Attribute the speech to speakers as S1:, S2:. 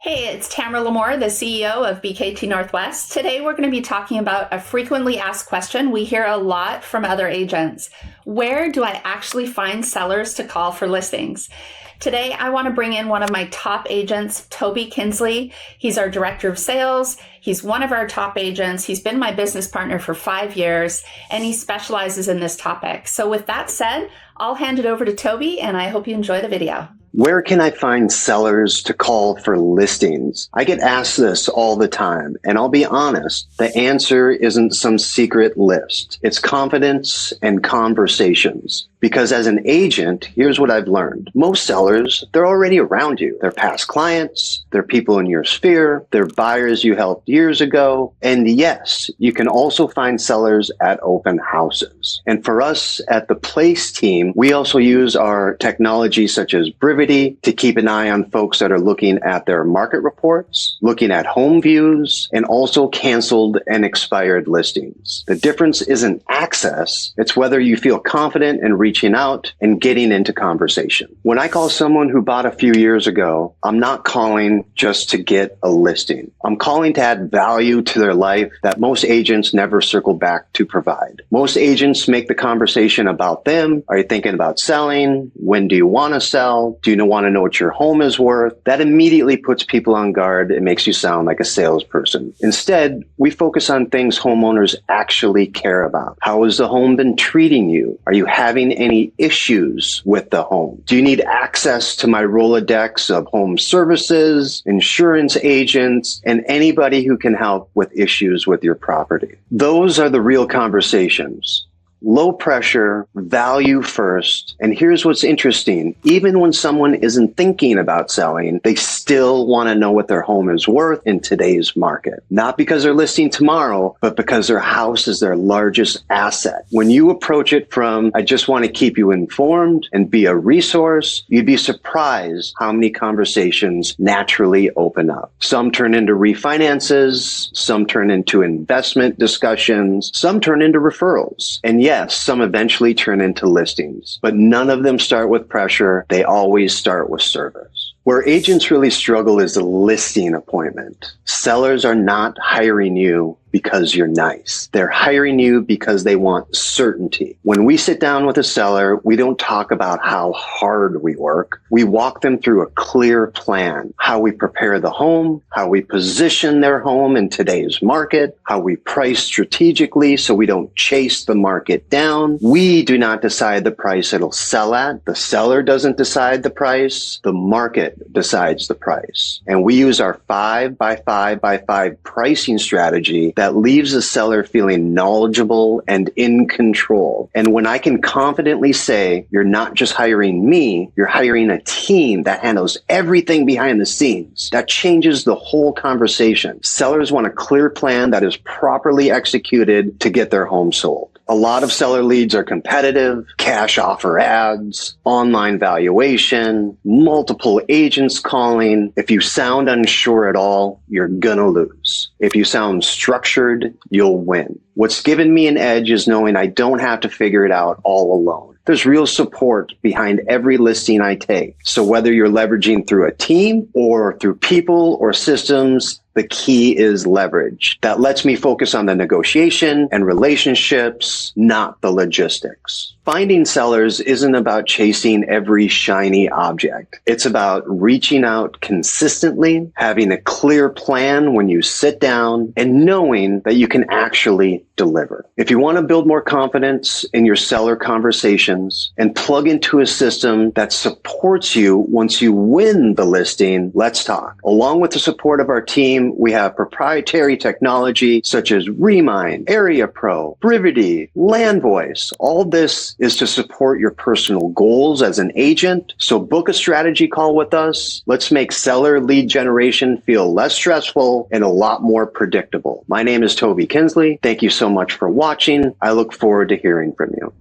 S1: Hey, it's Tamara Lamore, the CEO of BKT Northwest. Today, we're going to be talking about a frequently asked question we hear a lot from other agents. Where do I actually find sellers to call for listings? Today, I want to bring in one of my top agents, Toby Kinsley. He's our director of sales. He's one of our top agents. He's been my business partner for 5 years, and he specializes in this topic. So with that said, I'll hand it over to Toby, and I hope you enjoy the video.
S2: Where can I find sellers to call for listings? I get asked this all the time, and I'll be honest, the answer isn't some secret list. It's confidence and conversations. Because as an agent, here's what I've learned. Most sellers, they're already around you. They're past clients, they're people in your sphere, they're buyers you helped years ago. And yes, you can also find sellers at open houses. And for us at the Place team, we also use our technology such as Brivity to keep an eye on folks that are looking at their market reports, looking at home views, and also canceled and expired listings. The difference isn't access, it's whether you feel confident in reaching out and getting into conversation. When I call someone who bought a few years ago, I'm not calling just to get a listing. I'm calling to add value to their life that most agents never circle back to provide. Most agents make the conversation about them. Are you thinking about selling? When do you want to sell? Do you want to know what your home is worth? That immediately puts people on guard and makes you sound like a salesperson. Instead, we focus on things homeowners actually care about. How has the home been treating you? Are you having any issues with the home? Do you need access to my Rolodex of home services, insurance agents, and anybody who can help with issues with your property? Those are the real conversations. Low pressure, value first. And here's what's interesting. Even when someone isn't thinking about selling, they still want to know what their home is worth in today's market. Not because they're listing tomorrow, but because their house is their largest asset. When you approach it from, I just want to keep you informed and be a resource, you'd be surprised how many conversations naturally open up. Some turn into refinances, some turn into investment discussions, some turn into referrals. And yes, some eventually turn into listings, but none of them start with pressure. They always start with service. Where agents really struggle is the listing appointment. Sellers are not hiring you because you're nice. They're hiring you because they want certainty. When we sit down with a seller, we don't talk about how hard we work. We walk them through a clear plan, how we prepare the home, how we position their home in today's market, how we price strategically so we don't chase the market down. We do not decide the price it'll sell at. The seller doesn't decide the price. The market decides the price. And we use our 5x5x5 pricing strategy that leaves the seller feeling knowledgeable and in control. And when I can confidently say, you're not just hiring me, you're hiring a team that handles everything behind the scenes, that changes the whole conversation. Sellers want a clear plan that is properly executed to get their home sold. A lot of seller leads are competitive, cash offer ads, online valuation, multiple agents calling. If you sound unsure at all, you're gonna lose. If you sound structured, you'll win. What's given me an edge is knowing I don't have to figure it out all alone. There's real support behind every listing I take. So whether you're leveraging through a team or through people or systems, the key is leverage. That lets me focus on the negotiation and relationships, not the logistics. Finding sellers isn't about chasing every shiny object. It's about reaching out consistently, having a clear plan when you sit down, and knowing that you can actually deliver. If you want to build more confidence in your seller conversations and plug into a system that supports you once you win the listing, let's talk. Along with the support of our team, we have proprietary technology such as Remind, Area Pro, Brivity, Land Voice. All this is to support your personal goals as an agent. So book a strategy call with us. Let's make seller lead generation feel less stressful and a lot more predictable. My name is Toby Kinsley. Thank you so much for watching. I look forward to hearing from you.